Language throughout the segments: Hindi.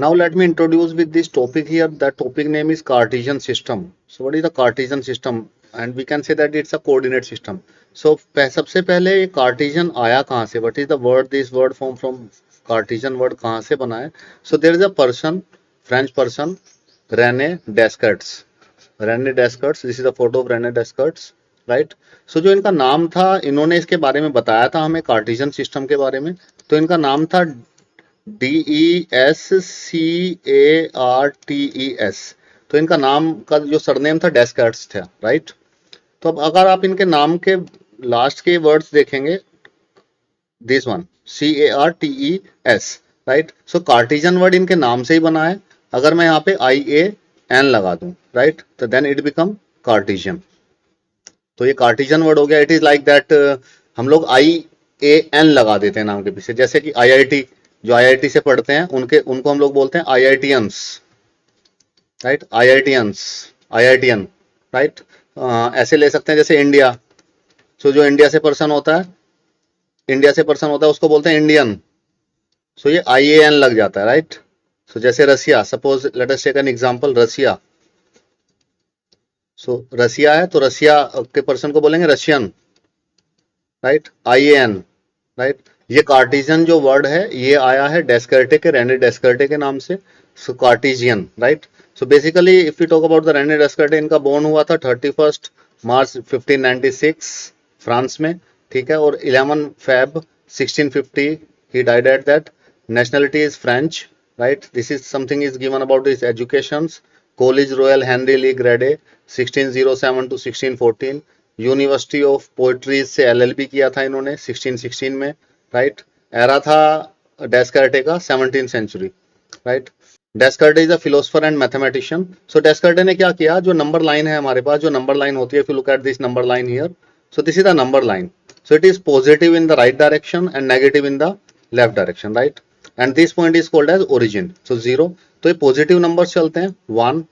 Now let me introduce with this topic here. The topic name is Cartesian system. So what is the Cartesian system? And we can say that it's a coordinate system. So सबसे पहले ये Cartesian आया कहाँ से? What is the word? This word form from Cartesian word कहाँ से बना है? So there is a person, French person, René Descartes. René Descartes. This is the photo of René Descartes. Right so जो इनका नाम था, इन्होंने इसके बारे में बताया था हमें कार्टेशियन सिस्टम के बारे में. तो इनका नाम था DESCARTES. तो इनका नाम का जो सरनेम था डेस्कार्ट्स था. राइट तो अब अगर आप इनके नाम के लास्ट के वर्ड्स देखेंगे, this one CARTES. Right so Cartesian word इनके नाम से ही बना है. अगर मैं यहाँ पे IAN लगा दूं, राइट, तो देन इट बिकम कार्टेशियन. तो ये कार्टेशियन वर्ड हो गया. इट इज लाइक दैट हम लोग IAN लगा देते हैं नाम के पीछे. जैसे कि IIT, जो IIT से पढ़ते हैं उनको हम लोग बोलते हैं IITians. Right IITian. राइट ऐसे ले सकते हैं जैसे इंडिया. सो जो इंडिया से पर्सन होता है उसको बोलते हैं इंडियन. सो ये IAN लग जाता है. राइट सो जैसे Russia, suppose let us take an example, Russia. So Russia है तो रसिया के पर्सन को बोलेंगे रशियन. Right IAN. राइट ये कार्टेशियन जो वर्ड है ये आया है डेस्कार्टे के, रेने डेस्कार्टे के नाम से. So Cartesian. Right so basically if you talk about the Rene Descartes, इनका बोर्न हुआ था 31 मार्च 1596 फ्रांस में. ठीक है. और 11 Feb 1650 ही died at that. Nationality is French. Right this is something is given about his educations. College royal Henry Le Grand 1607 to 1614. University of Poitiers से LLB किया था इन्होंने 1616 में. राइट एरा था डेस्कार्टे का 17th century. Right Descartes is a philosopher and mathematician. So Descartes ने क्या किया, जो नंबर लाइन है हमारे पास, जो नंबर लाइन होती है, if you look at this number line here, so this is the number line. So it is positive in the right direction and negative in the left direction. Right and this point is called as origin. So 0. तो ये पॉजिटिव नंबर चलते हैं 1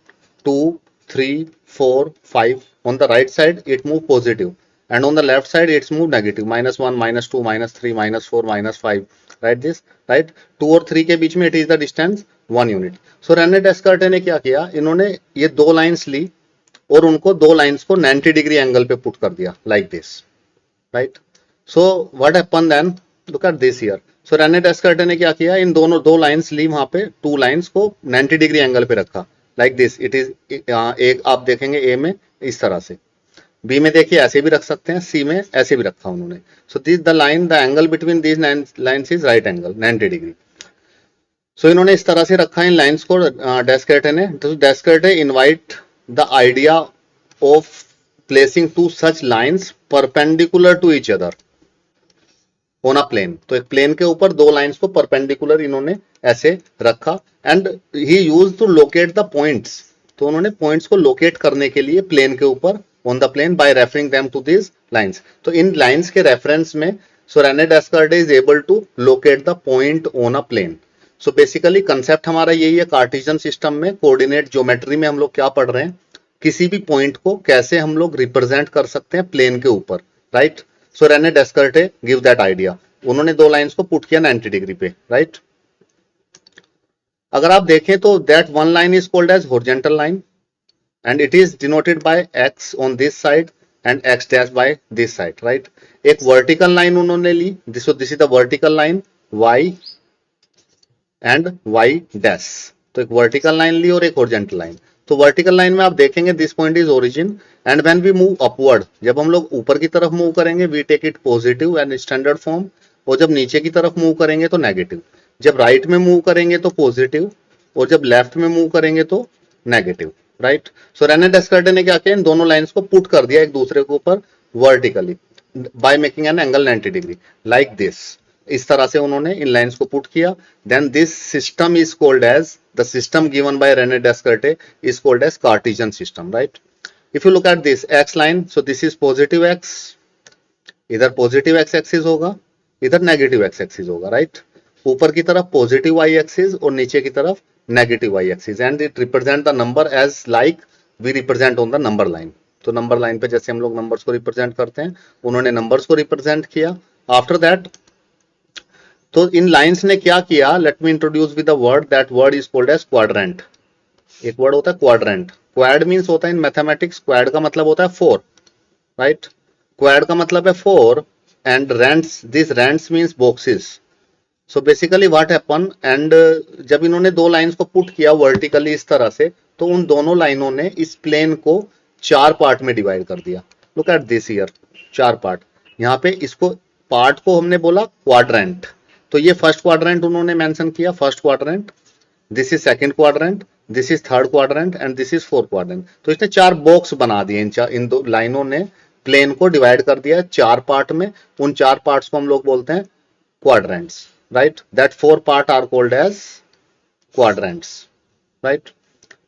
2 3 4 5. On the right side it move positive and on the left side it's move negative, -1 -2 -3 -4 -5. right this. right 2 और 3 के बीच में it is the distance 1 unit. so Rene Descartes ने क्या किया, इन्होंने ये दो लाइंस ली और उनको दो लाइंस को 90 डिग्री एंगल पे पुट कर दिया like this. right so what happened then, look at this here. so Rene Descartes ने क्या किया, इन दोनों दो लाइंस ली, वहां पे टू लाइंस को 90 डिग्री एंगल पे रखा लाइक दिस. इट इज एक आप देखेंगे ए में इस तरह से, बी में देखिए ऐसे भी रख सकते हैं, सी में ऐसे भी रखा उन्होंने. So this the line, the angle between this lines is right angle 90 degree. So इन्होंने इस तरह से रखा इन लाइंस को डेस्कार्टे ने. तो Descartes invite the idea of placing two such lines perpendicular to each other on a plane. तो एक प्लेन के ऊपर दो लाइंस को परपेंडिकुलर इन्होंने ऐसे रखा and he used to locate the points. तो उन्होंने पॉइंट्स को लोकेट करने के लिए प्लेन के ऊपर on the plane by referring them to this lines. तो इन लाइंस के रेफरेंस में so Rene Descartes is able to locate the point on a plane. So basically concept हमारा यही है कार्टेशियन सिस्टम में. कोऑर्डिनेट ज्योमेट्री में हम लोग क्या पढ़ रहे हैं, किसी भी पॉइंट को कैसे हम लोग रिप्रेजेंट कर सकते हैं प्लेन के ऊपर. Right so Rene Descartes give that idea. उन्होंने दो लाइंस को पुट किया 90 डिग्री पे. राइट अगर आप देखें तो that one line is called as horizontal line and it is denoted by x on this side and x dash by this side. right एक vertical line उन्होंने ली, this is the vertical line y and y dash. तो एक vertical line ली और एक horizontal line. तो vertical line में आप देखेंगे this point is origin and when we move upward, जब हम लोग ऊपर की तरफ मूव करेंगे we take it positive and standard form, और जब नीचे की तरफ मूव करेंगे तो नेगेटिव. जब राइट में मूव करेंगे तो पॉजिटिव और जब लेफ्ट में मूव करेंगे तो negative. Right so Rene Descartes ने क्या किया, इन दोनों लाइंस को पुट कर दिया एक दूसरे के ऊपर vertically by making an angle 90 degree like this. इस तरह से उन्होंने इन लाइंस को पुट किया. Then this system is called as, the system given by Rene Descartes is called as Cartesian system. Right if you look at this x line, so this is positive x, इधर पॉजिटिव एक्स एक्सिस होगा, इधर नेगेटिव एक्स एक्सिस होगा. राइट ऊपर की तरफ पॉजिटिव वाई एक्सिस और नीचे की तरफ negative y axis and it represent the number as like we represent on the number line. तो नंबर लाइन पे जैसे हम लोग नंबर्स को रिप्रेजेंट करते हैं, उन्होंने नंबर्स को रिप्रेजेंट किया. आफ्टर दैट तो इन लाइंस ने क्या किया, let me introduce with the word, that word is called as quadrant. एक वर्ड होता है क्वाड्रेंट। क्वाड मीन्स होता है इन मैथमेटिक्स, क्वाड का मतलब होता है 4, राइट। क्वाड का मतलब है 4 and rents, this rents means boxes. So basically what happen, and जब इन्होंने दो लाइंस को पुट किया वर्टिकली इस तरह से, तो उन दोनों लाइनों ने इस प्लेन को 4 पार्ट में डिवाइड कर दिया। Look at this here, 4 part. यहाँ पे इसको पार्ट को हमने बोला क्वाड्रेंट, तो ये फर्स्ट क्वाड्रेंट उन्होंने मेंशन किया, first quadrant, this is second quadrant, this is third quadrant and this is fourth quadrant. तो इसने 4 बॉक्स बना दिए, इन दो लाइनों ने प्लेन को डिवाइड कर दिया 4 पार्ट में। उन 4 पार्ट्स को हम लोग बोलते हैं quadrants, right? That 4 part are called as quadrants, right?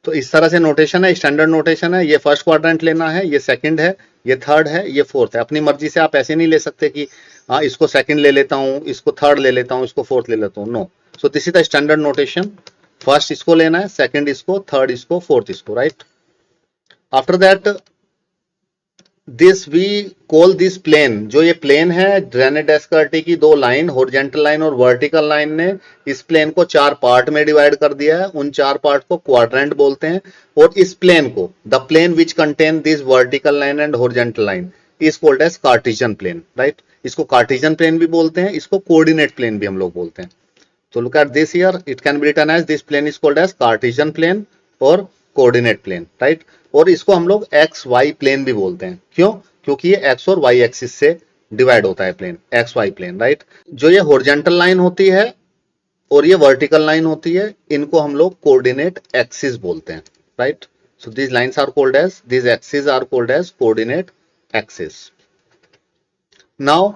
तो इस तरह से नोटेशन है, स्टैंडर्ड नोटेशन है। ये फर्स्ट क्वाड्रेंट लेना है, ये सेकंड है, ये थर्ड है, ये फोर्थ है। अपनी मर्जी से आप ऐसे नहीं ले सकते कि हाँ इसको सेकंड ले लेता हूँ, इसको थर्ड ले लेता हूँ, इसको फोर्थ ले लेता हूँ, no. So this is the standard notation. First इसको लेना है, सेकंड इसको, थर्ड इसको, फोर्थ इसको, right. After that this we call this plane, जो ये प्लेन है रेने डेस्कर्टी की दो लाइन, हॉरिजॉन्टल लाइन और वर्टिकल लाइन ने इस प्लेन को 4 पार्ट में डिवाइड कर दिया है। उन 4 पार्ट को क्वाड्रेंट बोलते हैं। और इस प्लेन को, the plane which contain this vertical line and horizontal line is called as Cartesian plane, right. इसको कार्टेशियन प्लेन भी बोलते हैं, इसको कोऑर्डिनेट प्लेन भी हम लोग बोलते हैं। तो look at this here, it can be written as this plane is called as Cartesian plane और कोऑर्डिनेट प्लेन, राइट। और इसको हम लोग एक्स वाई प्लेन भी बोलते हैं। क्यों? क्योंकि ये एक्स और वाई एक्सिस से डिवाइड होता है plane, x y plane, right. जो ये हॉरिजॉन्टल लाइन होती है और ये वर्टिकल लाइन होती है, इनको हम लोग कोऑर्डिनेट एक्सिस बोलते हैं, right. So these lines are called as, these axis are called as coordinate axis. Now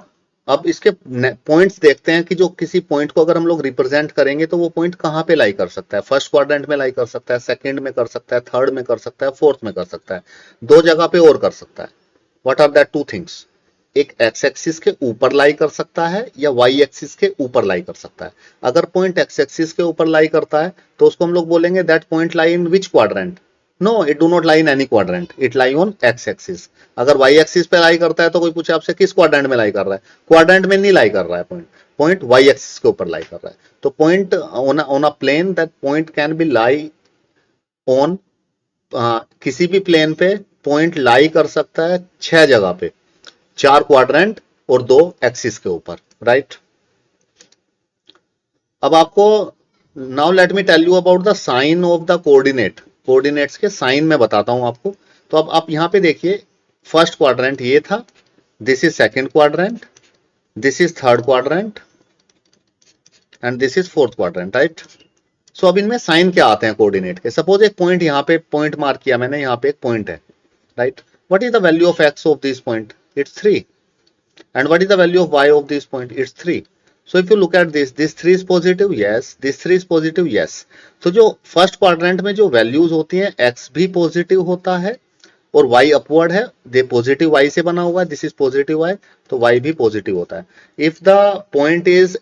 अब इसके पॉइंट्स देखते हैं कि जो किसी पॉइंट को अगर हम लोग रिप्रेजेंट करेंगे तो वो पॉइंट कहां पे लाई कर सकता है। फर्स्ट क्वाड्रेंट में लाई कर सकता है, सेकंड में कर सकता है, थर्ड में कर सकता है, फोर्थ में कर सकता है, 2 जगह पे और कर सकता है। What are that 2 things? एक एक्स एक्सिस के ऊपर लाई कर सकता है या वाई एक्सिस के ऊपर लाई कर सकता है। अगर पॉइंट एक्स एक्सिस के ऊपर लाई करता है तो उसको हम लोग बोलेंगे that point lie in which quadrant? No, it do not lie in any quadrant, it lie on x axis. अगर वाई एक्सिस पे लाई करता है तो कोई पूछे आपसे किस क्वाड्रेंट में लाई कर रहा है, क्वाड्रेंट में नहीं लाई कर रहा है पॉइंट, पॉइंट वाई एक्सिस के ऊपर लाई कर रहा है। तो point on a plane, that point can be lie on, किसी भी प्लेन पे पॉइंट लाई कर सकता है 6 जगह पे, 4 क्वाड्रेंट और 2 एक्सिस के ऊपर, राइट। अब आपको, now let me tell you about the sign of the coordinate. Coordinates के साइन में बताता हूं आपको। तो अब आप यहां पे देखिए, फर्स्ट क्वाड्रेंट ये था, this is second quadrant, this is third quadrant and this is fourth quadrant, right. So अब इनमें साइन क्या आते हैं कोऑर्डिनेट के? सपोज एक पॉइंट, यहां पे पॉइंट मार्क किया मैंने, यहां पे एक पॉइंट है, right. What is the value of x of this point? It's 3. And what is the value of y of this point? It's 3. So if you look at this 3 is positive, yes. This 3 is positive, yes. So जो फर्स्ट क्वाड्रेंट में जो वैल्यूज होती हैं, x भी पॉजिटिव होता है और y अपवर्ड है, दे पॉजिटिव y से बना हुआ है, दिस इज पॉजिटिव y, तो y भी पॉजिटिव होता है। If the point is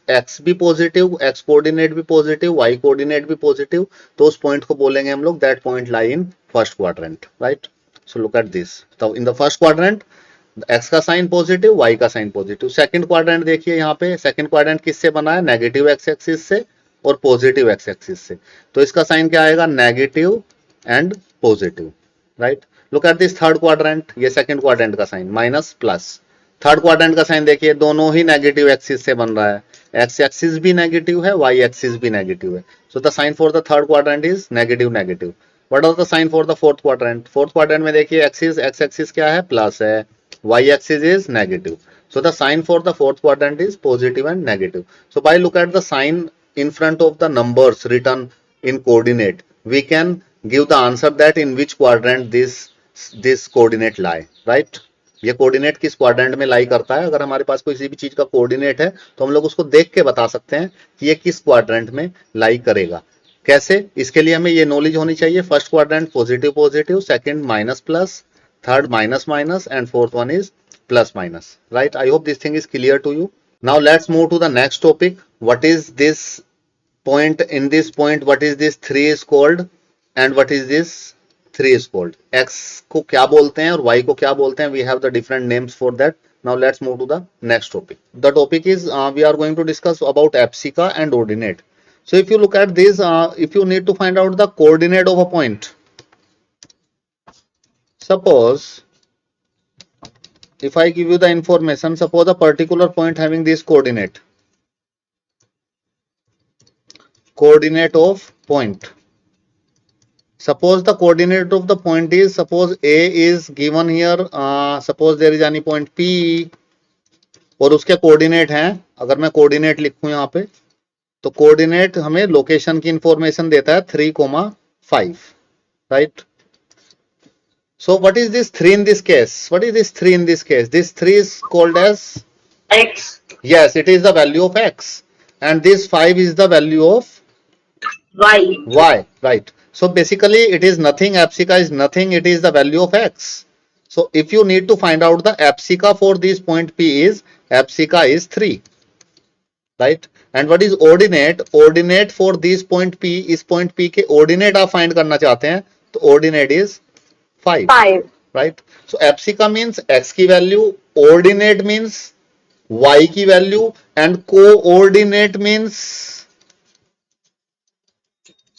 x भी पॉजिटिव, x कोऑर्डिनेट भी पॉजिटिव, y कोऑर्डिनेट भी पॉजिटिव, तो उस पॉइंट को बोलेंगे हम लोग that point lie in first quadrant, right. So look at this, तो in the first quadrant x का साइन पॉजिटिव, वाई का साइन पॉजिटिव। सेकंड क्वाड्रेंट देखिए, यहाँ पे सेकंड क्वाड्रेंट किससे बना है? नेगेटिव एक्स एक्सिस से और पॉजिटिव एक्स एक्सिस से। तो इसका साइन क्या आएगा? Negative and positive, right. Look at this third quadrant, ये सेकंड क्वाड्रेंट का sign minus plus. Third quadrant का साइन देखिए, दोनों ही नेगेटिव एक्सिस से बन रहा है, एक्स एक्सिस भी नेगेटिव है, वाई एक्सिस भी नेगेटिव है। So the sign for the third quadrant is negative negative. What are the sign for the fourth quadrant? Fourth quadrant में देखिए, एक्सिस एक्स एक्सिस क्या है? प्लस है, y-axis is negative. So the sign for the fourth quadrant is positive and negative. So by look at the sign in front of the numbers written in coordinate, we can give the answer that in which quadrant this coordinate lie, right? ये कोऑर्डिनेट किस क्वाड्रेंट में लाई करता है। अगर हमारे पास किसी भी चीज का कोऑर्डिनेट है तो हम लोग उसको देख के बता सकते हैं कि ये किस क्वाड्रेंट में लाई करेगा। कैसे? इसके लिए हमें ये नॉलेज होनी चाहिए, first quadrant positive positive, second minus plus, third minus minus and fourth one is plus minus, right? I hope this thing is clear to you. Now let's move to the next topic. What is this point? In this point, what is this 3 is called and what is this 3 is called? X को क्या बोलते हैं और Y को क्या बोलते हैं? We have the different names for that. Now let's move to the next topic. The topic is we are going to discuss about abscissa and ordinate. So if you look at this, if you need to find out the coordinate of a point, suppose if I give you the information, suppose a particular point having this coordinate of point. Suppose the coordinate of the point is, suppose A is given here, suppose there is any point P और उसके कोऑर्डिनेट हैं. अगर मैं कोऑर्डिनेट लिखूं यहाँ पे, तो कोऑर्डिनेट हमें लोकेशन की इंफॉर्मेशन देता है 3,5, right. So what is this 3 in this case? What is this 3 in this case? This 3 is called as X. Yes, it is the value of X, and this 5 is the value of Y. Y, right. So basically it is nothing, abscissa is nothing, it is the value of X. So if you need to find out the abscissa for this point P is, abscissa is 3, right. And what is ordinate? Ordinate for this point P is point P के ordinate आप find करना चाहते हैं, तो ordinate is 5, right. So abscissa means X की value, ordinate means Y की value, and coordinate means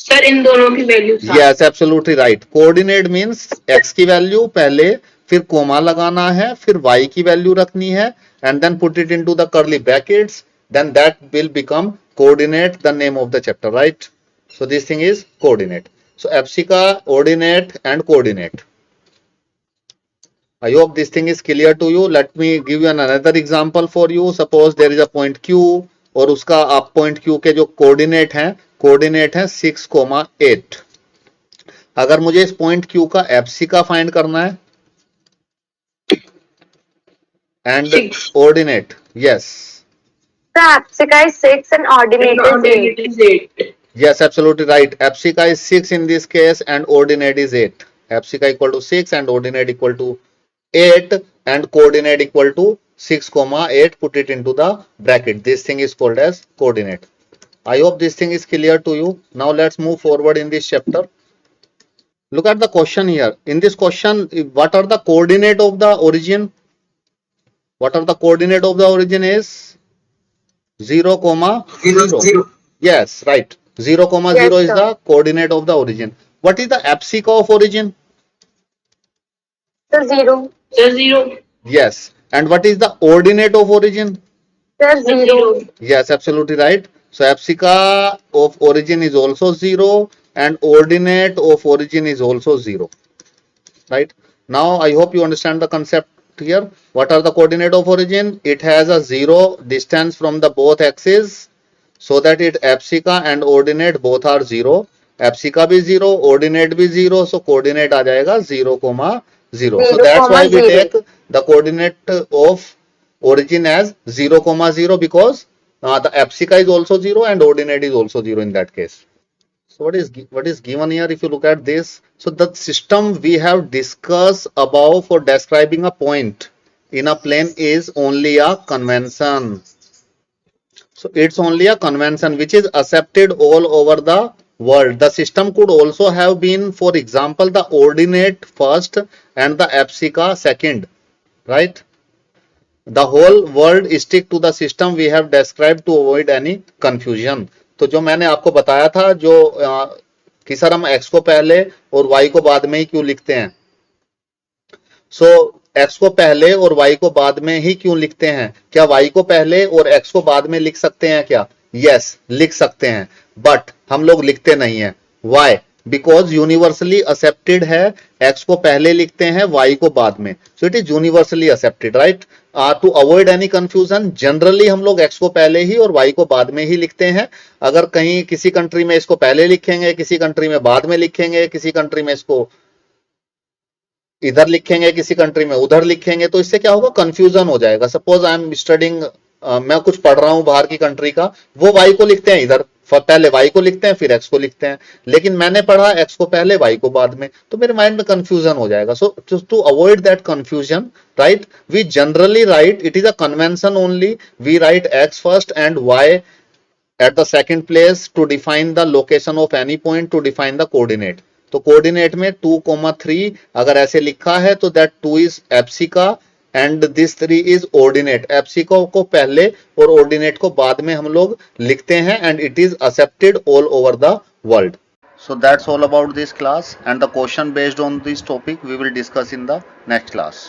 sir इन दोनों की value. Yes, absolutely right. Coordinate means X की वैल्यू पहले, फिर कोमा लगाना है, फिर Y की वैल्यू रखनी है, and then put it into the curly brackets, then that will become coordinate, the name of the chapter, right. So this thing is coordinate. So abscissa, ordinate and coordinate. I hope this thing is clear to you. Let me give you another example for you. Suppose there is a point Q और उसका आप point Q के जो कोऑर्डिनेट है 6,8. अगर मुझे इस पॉइंट Q का एब्सिका फाइंड करना है and ordinate, yes, The abscissa is 6 and ordinate is 8. yes, absolutely right. Abscissa is 6 in this case and ordinate is 8. Abscissa equal to 6 and ordinate equal to 8 and coordinate equal to 6,8. Put it into the bracket. This thing is called as coordinate. I hope this thing is clear to you. Now let's move forward in this chapter. Look at the question here. In this question, what are the coordinate of the origin? What are the coordinate of the origin is 0, 0. Yes, right. 0, 0 Yes, is sir. the coordinate of the origin. What is the abscissa of origin? So 0. Sir 0. Yes. And what is the ordinate of origin? So 0. Yes, absolutely right. So abscissa of origin is also 0 and ordinate of origin is also 0. Right. Now I hope you understand the concept here. What are the coordinate of origin? It has a 0 distance from the both axes, so that it abscissa and ordinate both are 0. Abscissa भी 0, ordinate भी 0, so coordinate आ जाएगा 0, 0. So that's why we take the coordinate of origin as 0, 0 because the abscissa is also 0 and ordinate is also 0 in that case. So what is given here? If you look at this, so the system we have discussed above for describing a point in a plane is only a convention. So it's only a convention which is accepted all over the world. The system could also have been, for example, the ordinate first and the abscissa second, right? The whole world stick to the system we have described to avoid any confusion. तो जो मैंने आपको बताया था जो कि सर हम x को पहले और y को बाद में ही क्यों लिखते हैं, सो x को पहले और y को बाद में ही क्यों लिखते हैं? क्या y को पहले और x को बाद में लिख सकते हैं क्या? यस, लिख सकते हैं, बट हम लोग लिखते नहीं है. वाई? बिकॉज यूनिवर्सली एक्सेप्टेड है, x को पहले लिखते हैं, y को बाद में. So it is universally accepted, right. To avoid any confusion, generally हम लोग x को पहले ही और y को बाद में ही लिखते हैं. अगर कहीं किसी कंट्री में इसको पहले लिखेंगे, किसी कंट्री में बाद में लिखेंगे, किसी कंट्री में इसको इधर लिखेंगे, किसी कंट्री में उधर लिखेंगे, तो इससे क्या होगा? कंफ्यूजन हो जाएगा. सपोज आई एम स्टडिंग, मैं कुछ पढ़ रहा हूं बाहर की कंट्री का, वो y को लिखते हैं इधर, पहले y को लिखते हैं फिर x को लिखते हैं, लेकिन मैंने पढ़ा x को पहले y को बाद में, तो मेरे माइंड में कंफ्यूजन हो जाएगा. So to avoid that confusion, right, we generally write, it is a convention only, we write x first and y at the second place to define the location of any point, to define the coordinate. तो कोऑर्डिनेट में 2, 3 अगर ऐसे लिखा है तो that 2 is abscissa and this 3 is ordinate. Abscissa को पहले और ऑर्डिनेट को बाद में हम लोग लिखते हैं and it is accepted all over the world. So that's all about this class, and the question based on this topic we will discuss in the next class.